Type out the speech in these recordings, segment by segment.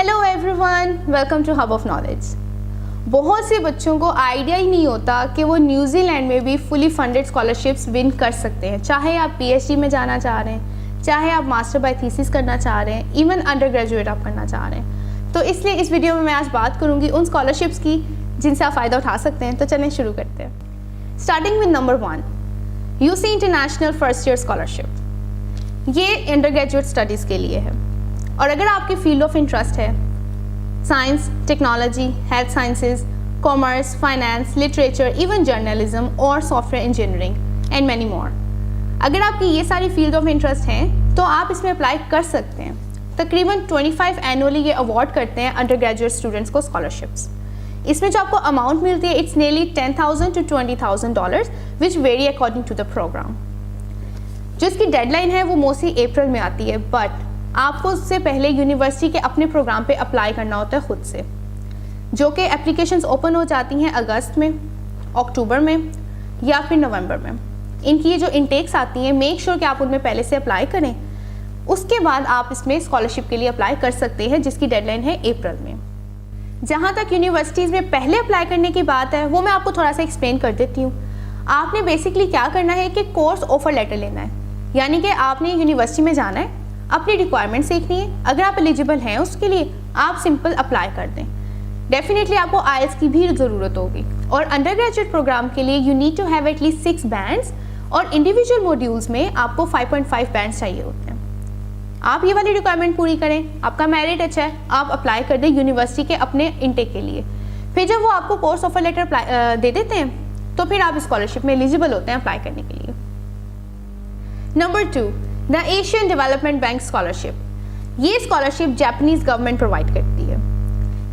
Hello everyone, welcome to hub of knowledge. बहुत से बच्चों को आइडिया ही नहीं होता कि वो न्यूजीलैंड में भी फुली फंडेड स्कॉलरशिप्स विन कर सकते हैं, चाहे आप पीएचडी में जाना चाह रहे हैं, चाहे आप मास्टर बाय थीसिस करना चाह रहे हैं, इवन अंडर ग्रेजुएट आप करना चाह रहे हैं। तो इसलिए इस वीडियो में मैं आज बात करूँगी उन स्कॉलरशिप्स की जिनसे आप फ़ायदा उठा सकते हैं। तो चलें शुरू करते हैं। Starting with number 1, UC international first year scholarship. ये अंडर ग्रेजुएट स्टडीज़ के लिए है और अगर आपकी फील्ड ऑफ इंटरेस्ट है science, technology, health sciences, commerce, finance, literature, even journalism और software engineering and many more, अगर आपकी ये सारी फील्ड ऑफ इंटरेस्ट हैं तो आप इसमें अप्लाई कर सकते हैं। तकरीबन 25 एनुअली ये अवार्ड करते हैं अंडर ग्रेजुएट स्टूडेंट्स को स्कॉलरशिप्स। इसमें जो आपको अमाउंट मिलती है it's nearly $10,000 to $20,000 which vary according to the program. जो इसकी डेडलाइन है वो मोस्टली अप्रैल में आती है, बट आपको उससे पहले यूनिवर्सिटी के अपने प्रोग्राम पे अप्लाई करना होता है खुद से, जो कि एप्लीकेशंस ओपन हो जाती हैं अगस्त में, अक्टूबर में या फिर नवंबर में। इनकी ये जो इनटेक्स आती हैं, मेक श्योर कि आप उनमें पहले से अप्लाई करें। उसके बाद आप इसमें स्कॉलरशिप के लिए अप्लाई कर सकते हैं, जिसकी डेडलाइन है अप्रैल में। जहाँ तक यूनिवर्सिटीज़ में पहले अप्लाई करने की बात है, वो मैं आपको थोड़ा सा एक्सप्लेन कर देती हूँ। आपने बेसिकली क्या करना है कि कोर्स ऑफर लेटर लेना है, यानी कि आपने यूनिवर्सिटी में जाना है, अपनी रिक्वायरमेंट्स देखनी है, अगर आप एलिजिबल हैं उसके लिए आप सिंपल अप्लाई कर दें। डेफिनेटली आपको आईएल्स की भी ज़रूरत होगी और अंडर ग्रेजुएट प्रोग्राम के लिए you need to have at least 6 bands और इंडिविजुअल मॉड्यूल्स में आपको 5.5 बैंड्स चाहिए होते हैं। आप ये वाली रिक्वायरमेंट पूरी करें, आपका मेरिट अच्छा है, आप अप्लाई कर दें यूनिवर्सिटी के अपने इंटेक के लिए। फिर जब वो आपको कोर्स ऑफर लेटर दे देते हैं तो फिर आप स्कॉलरशिप में एलिजिबल होते हैं अप्लाई करने के लिए। Number 2, the Asian development bank scholarship. ये स्कॉलरशिप जापानीज गवर्नमेंट प्रोवाइड करती है।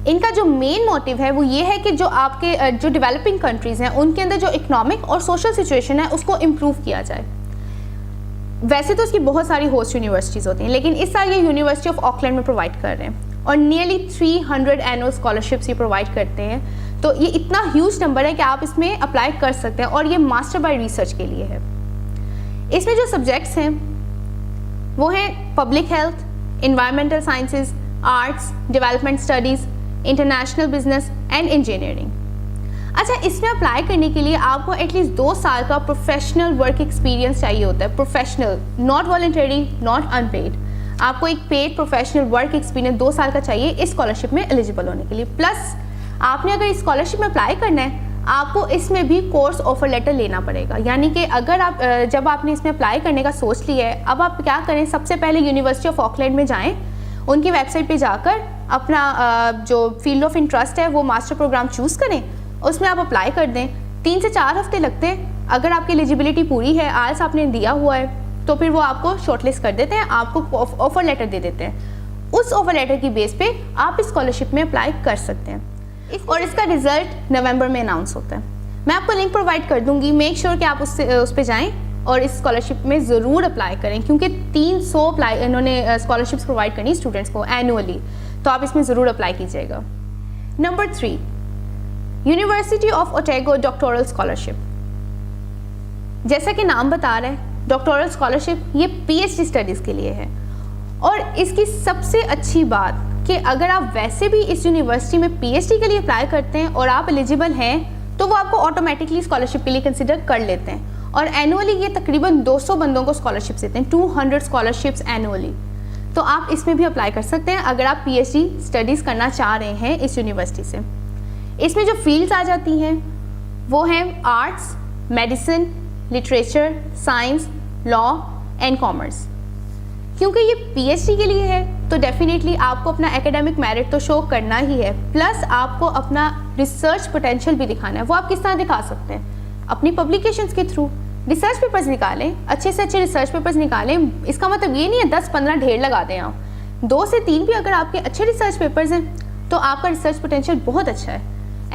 इनका जो मेन मोटिव है वो ये है कि जो आपके जो डेवलपिंग कंट्रीज़ हैं उनके अंदर जो इकोनॉमिक और सोशल सिचुएशन है उसको इम्प्रूव किया जाए। वैसे तो इसकी बहुत सारी होस्ट यूनिवर्सिटीज़ होती हैं, लेकिन इस साल ये यूनिवर्सिटी ऑफ ऑकलैंड में प्रोवाइड कर रहे हैं और नियरली 300 एनुअल स्कॉलरशिप्स ये प्रोवाइड करते हैं। तो ये इतना ह्यूज नंबर है कि आप इसमें अप्लाई कर सकते हैं और ये मास्टर बाय रिसर्च के लिए है। इसमें जो सब्जेक्ट्स हैं वो हैं public health, environmental sciences, arts, development studies, international business and engineering. अच्छा, इसमें अप्लाई करने के लिए आपको एटलीस्ट 2 साल का प्रोफेशनल वर्क एक्सपीरियंस चाहिए होता है। Professional, not voluntary, not unpaid. आपको एक पेड प्रोफेशनल वर्क एक्सपीरियंस 2 साल का चाहिए इस स्कॉलरशिप में एलिजिबल होने के लिए। प्लस आपने अगर इस स्कॉलरशिप में अप्लाई करना है आपको इसमें भी कोर्स ऑफर लेटर लेना पड़ेगा। यानी कि अगर आप जब आपने इसमें अप्लाई करने का सोच लिया है, अब आप क्या करें, सबसे पहले यूनिवर्सिटी ऑफ ऑकलैंड में जाएं, उनकी वेबसाइट पे जाकर अपना जो फील्ड ऑफ इंटरेस्ट है वो मास्टर प्रोग्राम चूज़ करें, उसमें आप अप्लाई कर दें। 3 से 4 हफ्ते लगते हैं। अगर आपकी एलिजिबिलिटी पूरी है, आईएलटीएस आपने दिया हुआ है, तो फिर वो आपको शॉर्टलिस्ट कर देते हैं, आपको ऑफर लेटर दे देते हैं। उस ऑफर लेटर की बेस पे आप इस स्कॉलरशिप में अप्लाई कर सकते हैं और इसका रिजल्ट नवंबर में अनाउंस होता है। मैं आपको लिंक प्रोवाइड कर दूंगी, मेक श्योर कि आप उस पर जाएं और इस स्कॉलरशिप में ज़रूर अप्लाई करें, क्योंकि 300 इन्होंने स्कॉलरशिप्स प्रोवाइड करनी स्टूडेंट्स को एनुअली, तो आप इसमें ज़रूर अप्लाई कीजिएगा। Number 3, university of Otago doctoral scholarship. जैसा कि नाम बता रहा है, डॉक्टोरल स्कॉलरशिप ये पीएचडी स्टडीज़ के लिए है और इसकी सबसे अच्छी बात कि अगर आप वैसे भी इस यूनिवर्सिटी में पीएचडी के लिए अप्लाई करते हैं और आप एलिजिबल हैं तो वो आपको ऑटोमेटिकली स्कॉलरशिप के लिए कंसिडर कर लेते हैं और एनुअली ये तकरीबन 200 बंदों को स्कॉलरशिप्स देते हैं, 200 स्कॉलरशिप्स एनुअली। तो आप इसमें भी अप्लाई कर सकते हैं अगर आप पीएचडी स्टडीज़ करना चाह रहे हैं इस यूनिवर्सिटी से। इसमें जो फील्ड्स आ जाती हैं वो हैं arts, medicine, literature, science, law and commerce. क्योंकि ये पीएचडी के लिए है तो डेफिनेटली आपको अपना एकेडमिक मेरिट तो शो करना ही है, प्लस आपको अपना रिसर्च पोटेंशियल भी दिखाना है। वो आप किस तरह दिखा सकते हैं? अपनी पब्लिकेशंस के थ्रू रिसर्च पेपर्स निकालें, अच्छे से अच्छे रिसर्च पेपर्स निकालें। इसका मतलब ये नहीं है 10-15 ढेर लगा दें आप, 2 से 3 भी अगर आपके अच्छे रिसर्च पेपर्स हैं तो आपका रिसर्च पोटेंशियल बहुत अच्छा है।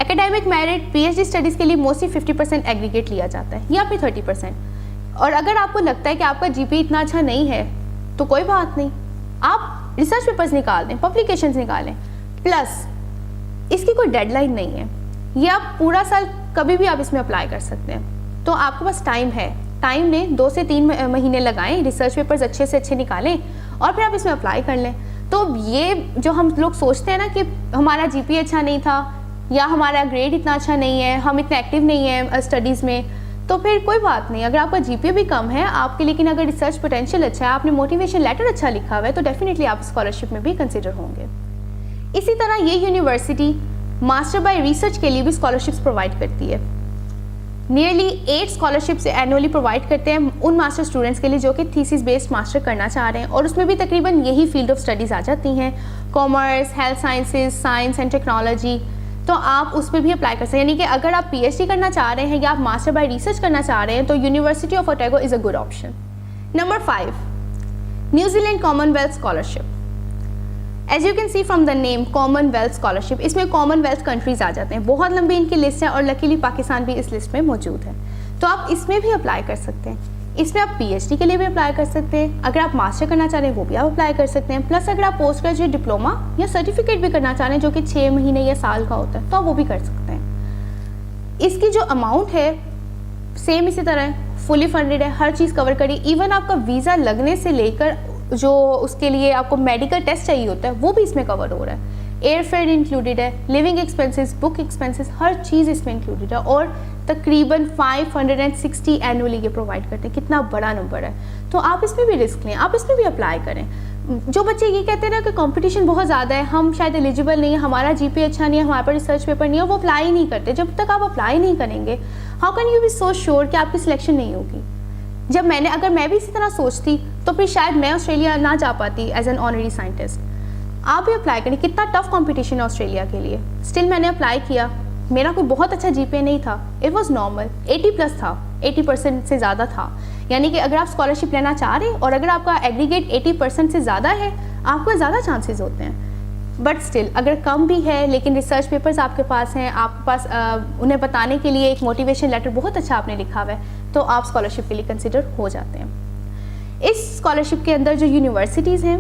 एकेडमिक मेरिट पीएचडी स्टडीज़ के लिए मोस्टली 50% एग्रीगेट लिया जाता है या फिर 30%। और अगर आपको लगता है कि आपका जीपी इतना अच्छा नहीं है तो कोई बात नहीं, आप रिसर्च पेपर्स निकाल दें, पब्लिकेशंस निकालें। प्लस इसकी कोई डेडलाइन नहीं है, ये आप पूरा साल कभी भी आप इसमें अप्लाई कर सकते हैं। तो आपके पास टाइम है, टाइम में 2 से 3 महीने लगाएं, रिसर्च पेपर्स अच्छे से अच्छे निकालें और फिर आप इसमें अप्लाई कर लें। तो ये जो हम लोग सोचते हैं ना कि हमारा जीपीए अच्छा नहीं था या हमारा ग्रेड इतना अच्छा नहीं है, हम इतने एक्टिव नहीं हैं स्टडीज़ में, तो फिर कोई बात नहीं। अगर आपका जीपीए भी कम है आपके, लेकिन अगर रिसर्च पोटेंशियल अच्छा है, आपने मोटिवेशन लेटर अच्छा लिखा हुआ है, तो डेफिनेटली आप स्कॉलरशिप में भी कंसिडर होंगे। इसी तरह ये यूनिवर्सिटी मास्टर बाय रिसर्च के लिए भी स्कॉलरशिप्स प्रोवाइड करती है। नियरली 8 स्कॉलरशिप्स एनुअली प्रोवाइड करते हैं उन मास्टर स्टूडेंट्स के लिए जो कि थीसिस बेस्ड मास्टर करना चाह रहे हैं, और उसमें भी तकरीबन यही फील्ड ऑफ स्टडीज़ आ जाती हैं, commerce, health sciences, science and technology. तो आप उस पर भी अप्लाई कर सकते हैं। यानी कि अगर आप पीएचडी करना चाह रहे हैं या आप मास्टर बाय रिसर्च करना चाह रहे हैं तो university of Otago is a good option. Number 5, New Zealand Commonwealth scholarship. As you can see from the name Commonwealth scholarship, इसमें कॉमनवेल्थ कंट्रीज आ जाते हैं। बहुत लंबी इनकी लिस्ट है और लकीली पाकिस्तान भी इस लिस्ट में मौजूद है, तो आप इसमें भी अप्लाई कर सकते हैं। इसमें आप पीएचडी के लिए भी अप्लाई कर सकते हैं, अगर आप मास्टर करना चाह रहे हैं वो भी आप अप्लाई कर सकते हैं, प्लस अगर आप पोस्ट ग्रेजुएट डिप्लोमा या सर्टिफिकेट भी करना चाह रहे हैं जो कि 6 महीने या साल का होता है तो आप वो भी कर सकते हैं। इसकी जो अमाउंट है सेम इसी तरह है, फुली फंडेड है, हर चीज़ कवर करी। इवन आपका वीज़ा लगने से लेकर जो उसके लिए आपको मेडिकल टेस्ट चाहिए होता है वो भी इसमें कवर हो रहा है। एयर फेयर इंक्लूडेड है, लिविंग एक्सपेंसेस, बुक एक्सपेंसेस, हर चीज़ इसमें इंक्लूडेड है, और तकरीबन 560 एनुअली ये प्रोवाइड करते हैं। कितना बड़ा नंबर है, तो आप इसमें भी रिस्क लें, आप इसमें भी अप्लाई करें। जो बच्चे ये कहते हैं ना कि कंपटीशन बहुत ज़्यादा है, हम शायद एलिजिबल नहीं है, हमारा जीपीए अच्छा नहीं है, हमारे पास रिसर्च पेपर नहीं है, वो अप्लाई नहीं करते। जब तक आप अप्लाई नहीं करेंगे how can you be so sure कि आपकी सिलेक्शन नहीं होगी। अगर मैं भी इसी तरह सोचती तो फिर शायद मैं ऑस्ट्रेलिया ना जा पाती एज एन ऑनरी साइंटिस्ट। आप भी अप्लाई करें, कितना टफ कंपटीशन है ऑस्ट्रेलिया के लिए। स्टिल मैंने अप्लाई किया, मेरा कोई बहुत अच्छा जीपीए नहीं था, इट वाज नॉर्मल, 80+ था, 80% से ज़्यादा था। यानी कि अगर आप स्कॉलरशिप लेना चाह रहे हैं और अगर आपका एग्रीगेट 80% से ज़्यादा है, आपको ज़्यादा चांसेस होते हैं। बट स्टिल अगर कम भी है लेकिन रिसर्च पेपर्स आपके पास हैं, आपके पास उन्हें बताने के लिए एक मोटिवेशन लेटर बहुत अच्छा आपने लिखा हुआ है, तो आप स्कॉलरशिप के लिए कंसिडर हो जाते हैं। इस स्कॉलरशिप के अंदर जो यूनिवर्सिटीज़ हैं,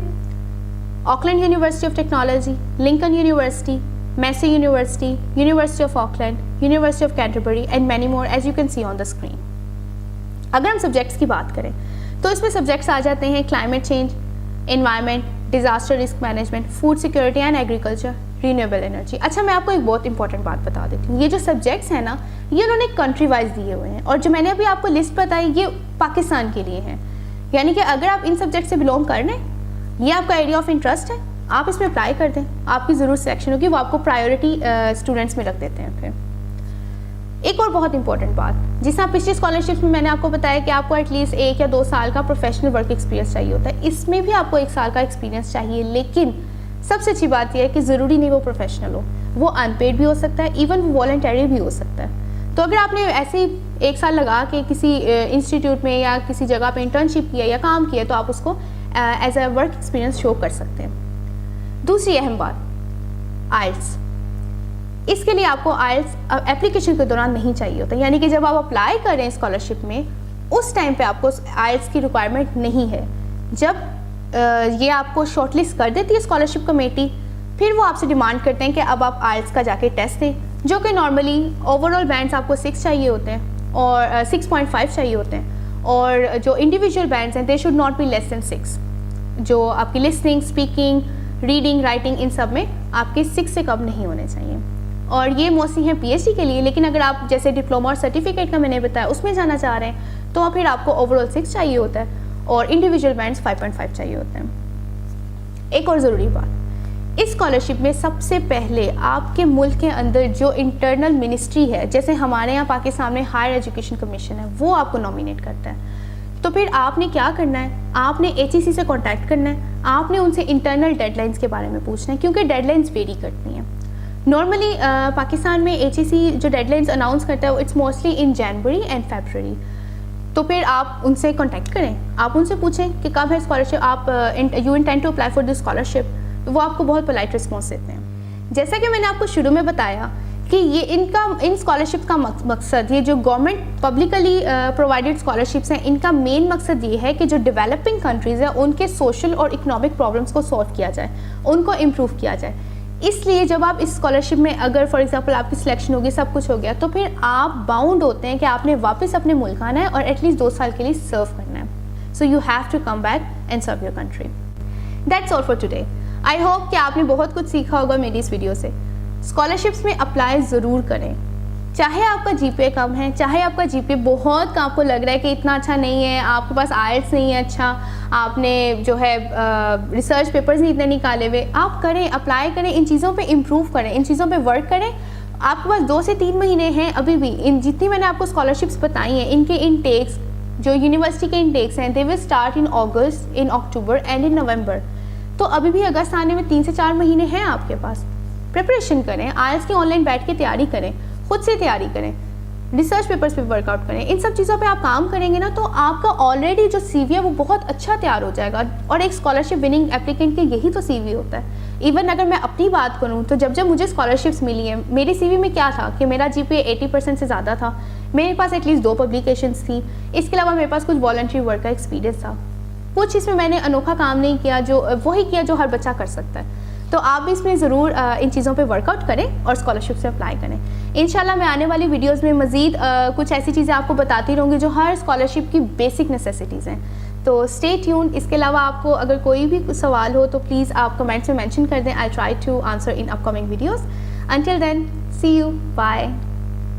Auckland University of Technology, Lincoln University, Massey University, University of Auckland, University of Canterbury and many more as you can see on the screen. अगर हम सब्जेक्ट्स की बात करें तो इसमें सब्जेक्ट्स आ जाते हैं climate change, environment, disaster risk management, food security and agriculture, renewable energy. अच्छा, मैं आपको एक बहुत इंपॉर्टेंट बात बता देती हूँ। ये जो सब्जेक्ट्स हैं ना, ये उन्होंने कंट्री वाइज दिए हुए हैं, और जो मैंने अभी आपको लिस्ट बताई ये पाकिस्तान के लिए हैं। यानी कि अगर आप इन सब्जेक्ट से बिलोंग कर रहे हैं, ये आपका एरिया ऑफ इंटरेस्ट है, आप इसमें अप्लाई कर दें, आपकी ज़रूर सिलेक्शन होगी, वो आपको प्रायोरिटी स्टूडेंट्स में रख देते हैं। फिर एक और बहुत इंपॉर्टेंट बात, जिस तरह पिछली स्कॉलरशिप में मैंने आपको बताया कि आपको एटलीस्ट 1 या 2 साल का प्रोफेशनल वर्क एक्सपीरियंस चाहिए होता है, इसमें भी आपको 1 साल का एक्सपीरियंस चाहिए। लेकिन सबसे अच्छी बात यह है कि ज़रूरी नहीं वो प्रोफेशनल हो, वो अनपेड भी हो सकता है, इवन वो वॉलंटरी भी हो सकता है। तो अगर आपने ऐसे ही 1 साल लगा के किसी इंस्टीट्यूट में या किसी जगह पे इंटर्नशिप किया या काम किया तो आप उसको as a work experience show कर सकते हैं। दूसरी अहम बात, आइल्स। इसके लिए आपको आइल्स एप्लीकेशन के दौरान नहीं चाहिए होता, यानी कि जब आप अप्लाई कर रहे हैं स्कॉलरशिप में उस टाइम पे आपको आइल्स की रिक्वायरमेंट नहीं है। जब ये आपको शॉर्टलिस्ट कर देती है स्कॉलरशिप कमेटी, फिर वो आपसे डिमांड करते हैं कि अब आप आइल्स का जाके टेस्ट दें, जो कि नॉर्मली ओवरऑल बैंड्स आपको 6 चाहिए होते हैं और 6.5 चाहिए होते हैं, और जो इंडिविजुअल बैंड्स हैं they should not be less than 6। जो आपकी लिसनिंग, स्पीकिंग, रीडिंग, राइटिंग, इन सब में आपके 6 से कम नहीं होने चाहिए। और ये मोस्टली है पीएचडी के लिए, लेकिन अगर आप जैसे डिप्लोमा और सर्टिफिकेट का मैंने बताया उसमें जाना चाह रहे हैं तो फिर आपको ओवरऑल 6 चाहिए होता है और इंडिविजुअल बैंड्स 5.5 चाहिए होते हैं। एक और ज़रूरी बात, इस स्कॉलरशिप में सबसे पहले आपके मुल्क के अंदर जो इंटरनल मिनिस्ट्री है, जैसे हमारे यहाँ पाकिस्तान में हायर एजुकेशन कमीशन है, वो आपको नॉमिनेट करता है। तो फिर आपने क्या करना है, आपने HEC से कॉन्टैक्ट करना है, आपने उनसे इंटरनल डेडलाइंस के बारे में पूछना है, क्योंकि डेडलाइंस वेरी करती हैं। नॉर्मली पाकिस्तान में HEC जो डेडलाइंस अनाउंस करता है it's mostly in January and February. तो फिर आप उनसे कांटेक्ट करें, आप उनसे पूछें कि कब है स्कॉलरशिप, आप you intend to apply for this scholarship, तो वो आपको बहुत पोलाइट रिस्पॉन्स देते हैं। जैसा कि मैंने आपको शुरू में बताया कि ये इन स्कॉलरशिप का मकसद, ये जो गवर्नमेंट पब्लिकली प्रोवाइडेड स्कॉलरशिप्स हैं, इनका मेन मकसद ये है कि जो डेवलपिंग कंट्रीज़ हैं उनके सोशल और इकोनॉमिक प्रॉब्लम्स को सॉल्व किया जाए, उनको इम्प्रूव किया जाए। इसलिए जब आप इस स्कॉलरशिप में अगर फॉर एग्जांपल आपकी सिलेक्शन होगी, सब कुछ हो गया, तो फिर आप बाउंड होते हैं कि आपने वापस अपने मुल्क आना है और एटलीस्ट 2 साल के लिए सर्व करना है। So you have to come back and serve your country. That's all for today. I hope कि आपने बहुत कुछ सीखा होगा मेरी इस वीडियो से। स्कॉलरशिप्स में अप्लाई ज़रूर करें, चाहे आपका जीपीए कम है, चाहे आपका जीपीए बहुत कम, आपको लग रहा है कि इतना अच्छा नहीं है, आपके पास आईएलटीएस नहीं है अच्छा, आपने जो है रिसर्च पेपर्स नहीं इतने निकाले हुए, आप करें, अप्लाई करें, इन चीज़ों पे इम्प्रूव करें, इन चीज़ों पे वर्क करें। आपके पास 2 से 3 महीने हैं अभी भी। इन जितनी मैंने आपको स्कॉलरशिप्स बताई हैं, इनके इनटेक्स जो यूनिवर्सिटी के इनटेक्स हैं, they will start in August, in October and in November. तो अभी भी अगस्त आने में 3 से 4 महीने हैं आपके पास। प्रिपरेशन करें, आईएलटीएस की ऑनलाइन बैठ के तैयारी करें, खुद से तैयारी करें, रिसर्च पेपर्स पे वर्कआउट करें। इन सब चीज़ों पे आप काम करेंगे ना तो आपका ऑलरेडी जो सीवी है वो बहुत अच्छा तैयार हो जाएगा। और एक स्कॉलरशिप विनिंग एप्लीकेंट के यही तो सीवी होता है। इवन अगर मैं अपनी बात करूँ तो जब मुझे स्कॉलरशिप्स मिली हैं, मेरी सीवी में क्या था कि मेरा जीपीए 80% से ज़्यादा था, मेरे पास एटलीस्ट 2 पब्लिकेशंस थी, इसके अलावा मेरे पास कुछ वॉलंटरी वर्क का एक्सपीरियंस था। कुछ इसमें मैंने अनोखा काम नहीं किया, जो वही किया जो हर बच्चा कर सकता है। तो आप भी इसमें ज़रूर इन चीज़ों पे वर्कआउट करें और स्कॉलरशिप से अप्लाई करें। इंशाल्लाह मैं आने वाली वीडियोस में मज़ीद कुछ ऐसी चीज़ें आपको बताती रहूँगी जो हर स्कॉलरशिप की बेसिक नेसेसिटीज़ हैं। तो स्टे ट्यून्ड। इसके अलावा आपको अगर कोई भी सवाल हो तो प्लीज़ आप कमेंट्स में मेंशन कर दें। I try to answer in upcoming videos. Until then, see you, bye.